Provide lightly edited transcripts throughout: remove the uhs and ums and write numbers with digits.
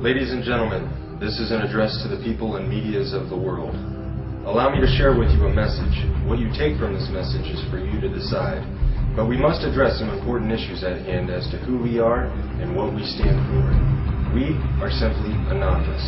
Ladies and gentlemen, this is an address to the people and medias of the world. Allow me to share with you a message. What you take from this message is for you to decide. But we must address some important issues at hand as to who we are and what we stand for. We are simply anonymous.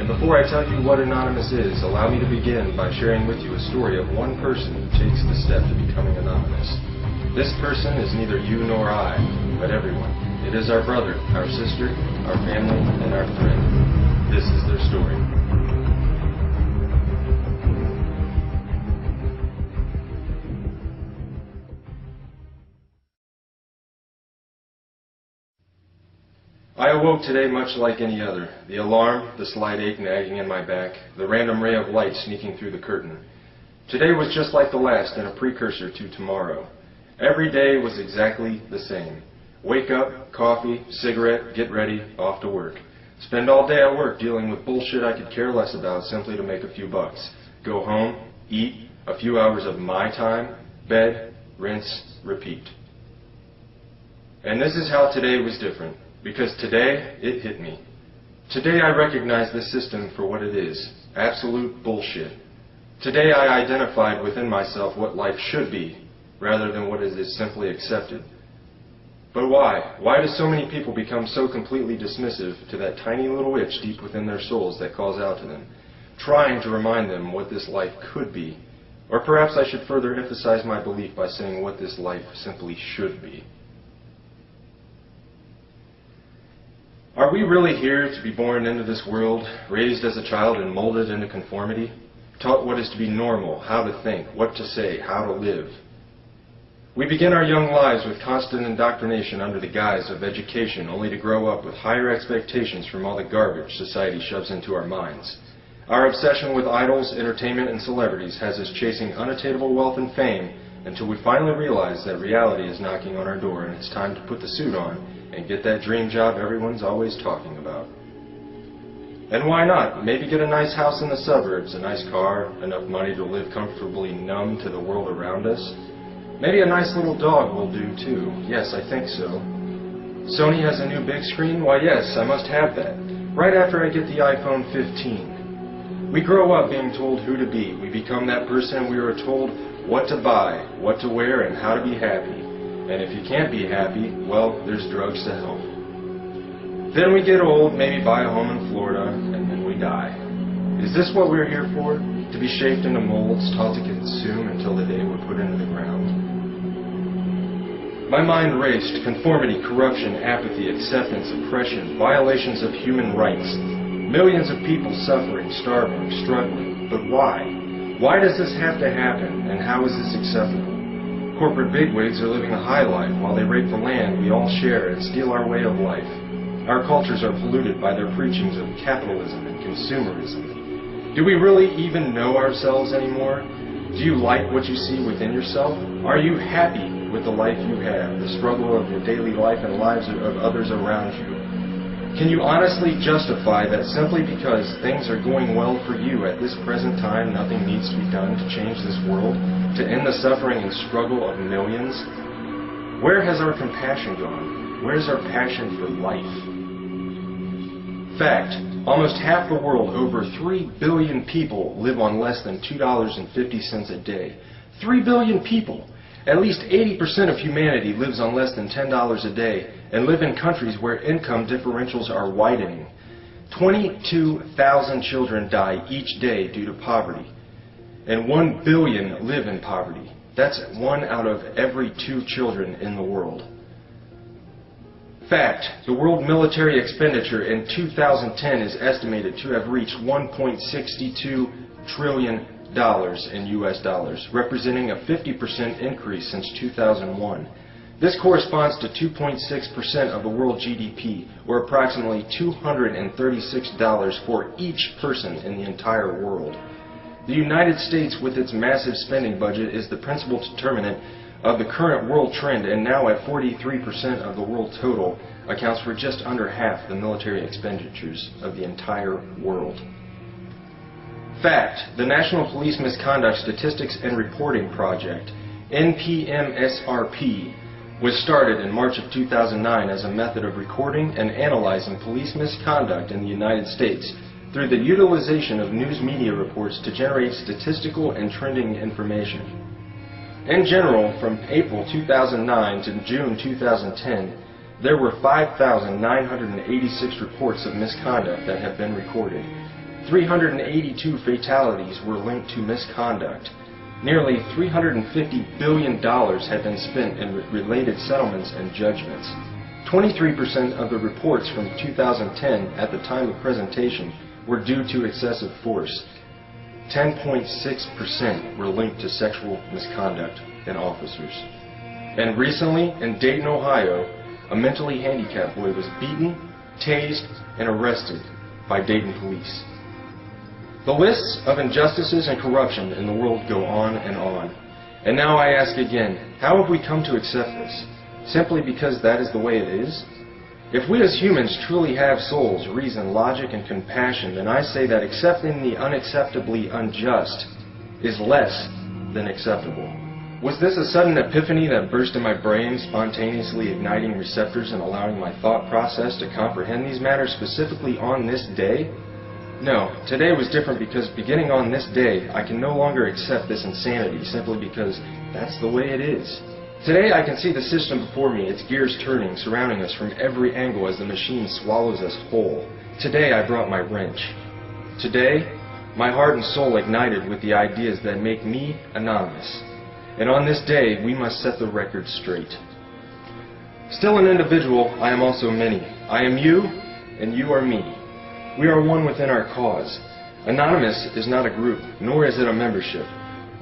And before I tell you what anonymous is, allow me to begin by sharing with you a story of one person who takes the step to becoming anonymous. This person is neither you nor I, but everyone. It is our brother, our sister, our family, and our friend. This is their story. I awoke today much like any other. The alarm, the slight ache nagging in my back, the random ray of light sneaking through the curtain. Today was just like the last and a precursor to tomorrow. Every day was exactly the same. Wake up, coffee, cigarette, get ready, off to work. Spend all day at work dealing with bullshit I could care less about simply to make a few bucks. Go home, eat, a few hours of my time, bed, rinse, repeat. And this is how today was different, because today it hit me. Today I recognized this system for what it is, absolute bullshit. Today I identified within myself what life should be, rather than what is simply accepted. But why? Why do so many people become so completely dismissive to that tiny little itch deep within their souls that calls out to them, trying to remind them what this life could be? Or perhaps I should further emphasize my belief by saying what this life simply should be. Are we really here to be born into this world, raised as a child and molded into conformity, taught what is to be normal, how to think, what to say, how to live? We begin our young lives with constant indoctrination under the guise of education, only to grow up with higher expectations from all the garbage society shoves into our minds. Our obsession with idols, entertainment, and celebrities has us chasing unattainable wealth and fame until we finally realize that reality is knocking on our door and it's time to put the suit on and get that dream job everyone's always talking about. And why not? Maybe get a nice house in the suburbs, a nice car, enough money to live comfortably numb to the world around us. Maybe a nice little dog will do too. Yes, I think so. Sony has a new big screen? Why yes, I must have that. Right after I get the iPhone 15. We grow up being told who to be. We become that person we are told what to buy, what to wear, and how to be happy. And if you can't be happy, well, there's drugs to help. Then we get old, maybe buy a home in Florida, and then we die. Is this what we're here for? To be shaped into molds, taught to consume until the day we're put into the ground? My mind raced. Conformity, corruption, apathy, acceptance, oppression, violations of human rights. Millions of people suffering, starving, struggling. But why? Why does this have to happen, and how is this acceptable? Corporate bigwigs are living a high life while they rape the land we all share and steal our way of life. Our cultures are polluted by their preachings of capitalism and consumerism. Do we really even know ourselves anymore? Do you like what you see within yourself? Are you happy with the life you have, the struggle of your daily life and lives of others around you? Can you honestly justify that simply because things are going well for you at this present time, nothing needs to be done to change this world, to end the suffering and struggle of millions? Where has our compassion gone? Where's our passion for life? Fact, almost half the world, over 3 billion people, live on less than $2.50 a day. 3 billion people! At least 80% of humanity lives on less than $10 a day and live in countries where income differentials are widening. 22,000 children die each day due to poverty, and 1 billion live in poverty. That's 1 out of every 2 children in the world. Fact, the world military expenditure in 2010 is estimated to have reached $1.62 trillion in US dollars, representing a 50% increase since 2001. This corresponds to 2.6% of the world GDP, or approximately $236 for each person in the entire world. The United States, with its massive spending budget, is the principal determinant of the current world trend, and now at 43% of the world total, accounts for just under half the military expenditures of the entire world. Fact, the National Police Misconduct Statistics and Reporting Project, NPMSRP, was started in March of 2009 as a method of recording and analyzing police misconduct in the United States through the utilization of news media reports to generate statistical and trending information. In general, from April 2009 to June 2010, there were 5,986 reports of misconduct that have been recorded. 382 fatalities were linked to misconduct. Nearly $350 billion had been spent in related settlements and judgments. 23% of the reports from 2010 at the time of presentation were due to excessive force. 10.6% were linked to sexual misconduct in officers. And recently, in Dayton, Ohio, a mentally handicapped boy was beaten, tased, and arrested by Dayton police. The lists of injustices and corruption in the world go on and on. And now I ask again, how have we come to accept this? Simply because that is the way it is? If we as humans truly have souls, reason, logic, and compassion, then I say that accepting the unacceptably unjust is less than acceptable. Was this a sudden epiphany that burst in my brain, spontaneously igniting receptors and allowing my thought process to comprehend these matters specifically on this day? No, today was different because beginning on this day, I can no longer accept this insanity simply because that's the way it is. Today I can see the system before me, its gears turning, surrounding us from every angle as the machine swallows us whole. Today I brought my wrench. Today, my heart and soul ignited with the ideas that make me anonymous. And on this day, we must set the record straight. Still an individual, I am also many. I am you, and you are me. We are one within our cause. Anonymous is not a group, nor is it a membership.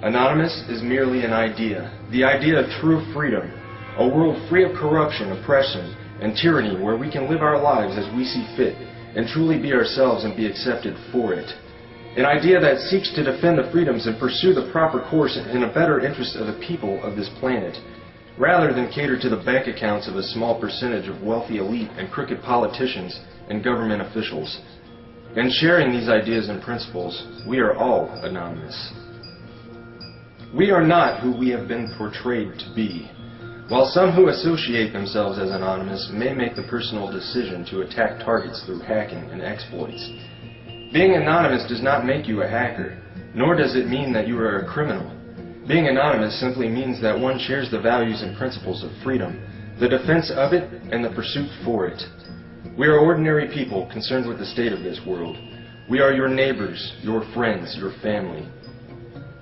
Anonymous is merely an idea, the idea of true freedom, a world free of corruption, oppression, and tyranny where we can live our lives as we see fit and truly be ourselves and be accepted for it. An idea that seeks to defend the freedoms and pursue the proper course in a better interest of the people of this planet, rather than cater to the bank accounts of a small percentage of wealthy elite and crooked politicians and government officials. In sharing these ideas and principles, we are all anonymous. We are not who we have been portrayed to be. While some who associate themselves as anonymous may make the personal decision to attack targets through hacking and exploits, being anonymous does not make you a hacker, nor does it mean that you are a criminal. Being anonymous simply means that one shares the values and principles of freedom, the defense of it, and the pursuit for it. We are ordinary people concerned with the state of this world. We are your neighbors, your friends, your family.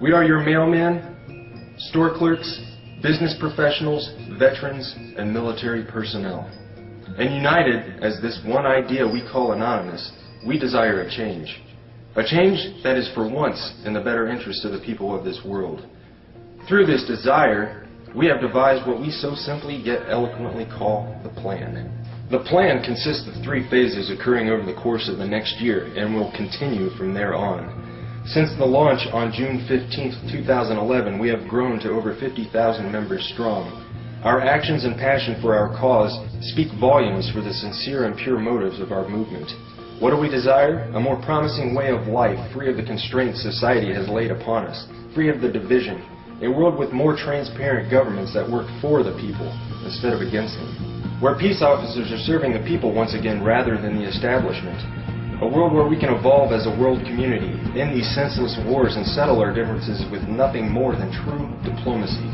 We are your mailmen, store clerks, business professionals, veterans, and military personnel. And united as this one idea we call anonymous, we desire a change. A change that is for once in the better interest of the people of this world. Through this desire, we have devised what we so simply yet eloquently call the plan. The plan consists of 3 phases occurring over the course of the next year and will continue from there on. Since the launch on June 15, 2011, we have grown to over 50,000 members strong. Our actions and passion for our cause speak volumes for the sincere and pure motives of our movement. What do we desire? A more promising way of life, free of the constraints society has laid upon us, free of the division, a world with more transparent governments that work for the people instead of against them, where peace officers are serving the people once again rather than the establishment, a world where we can evolve as a world community, end these senseless wars and settle our differences with nothing more than true diplomacy.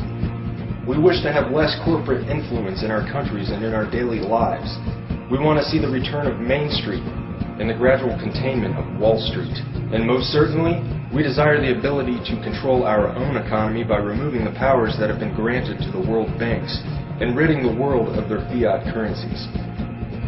We wish to have less corporate influence in our countries and in our daily lives. We want to see the return of Main Street and the gradual containment of Wall Street. And most certainly, we desire the ability to control our own economy by removing the powers that have been granted to the world banks and ridding the world of their fiat currencies.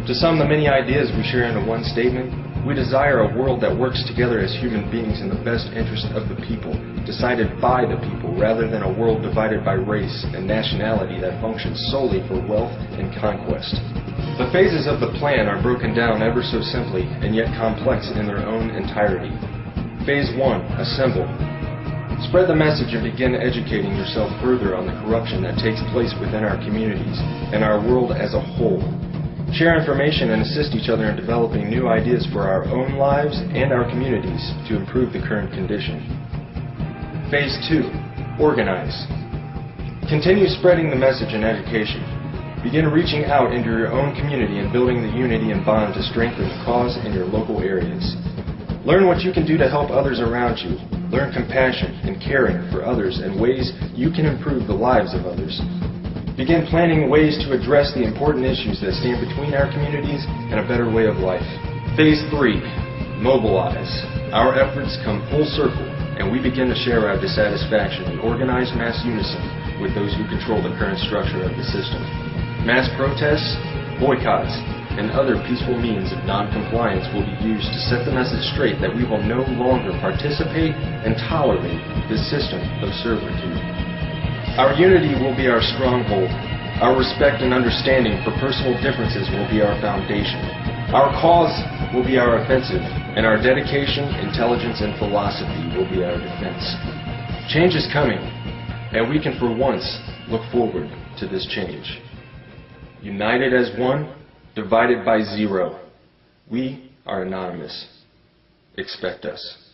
To sum the many ideas we share into one statement, we desire a world that works together as human beings in the best interest of the people, decided by the people, rather than a world divided by race and nationality that functions solely for wealth and conquest. The phases of the plan are broken down ever so simply and yet complex in their own entirety. Phase 1. Assemble. Spread the message and begin educating yourself further on the corruption that takes place within our communities and our world as a whole. Share information and assist each other in developing new ideas for our own lives and our communities to improve the current condition. Phase 2. Organize. Continue spreading the message and education. Begin reaching out into your own community and building the unity and bond to strengthen the cause in your local areas. Learn what you can do to help others around you. Learn compassion and caring for others and ways you can improve the lives of others. Begin planning ways to address the important issues that stand between our communities and a better way of life. Phase 3, mobilize. Our efforts come full circle, and we begin to share our dissatisfaction in organized mass unison with those who control the current structure of the system. Mass protests, boycotts, and other peaceful means of non-compliance will be used to set the message straight that we will no longer participate and tolerate this system of servitude. Our unity will be our stronghold. Our respect and understanding for personal differences will be our foundation. Our cause will be our offensive, and our dedication, intelligence, and philosophy will be our defense. Change is coming, and we can for once look forward to this change. United as one, divided by zero. We are anonymous. Expect us.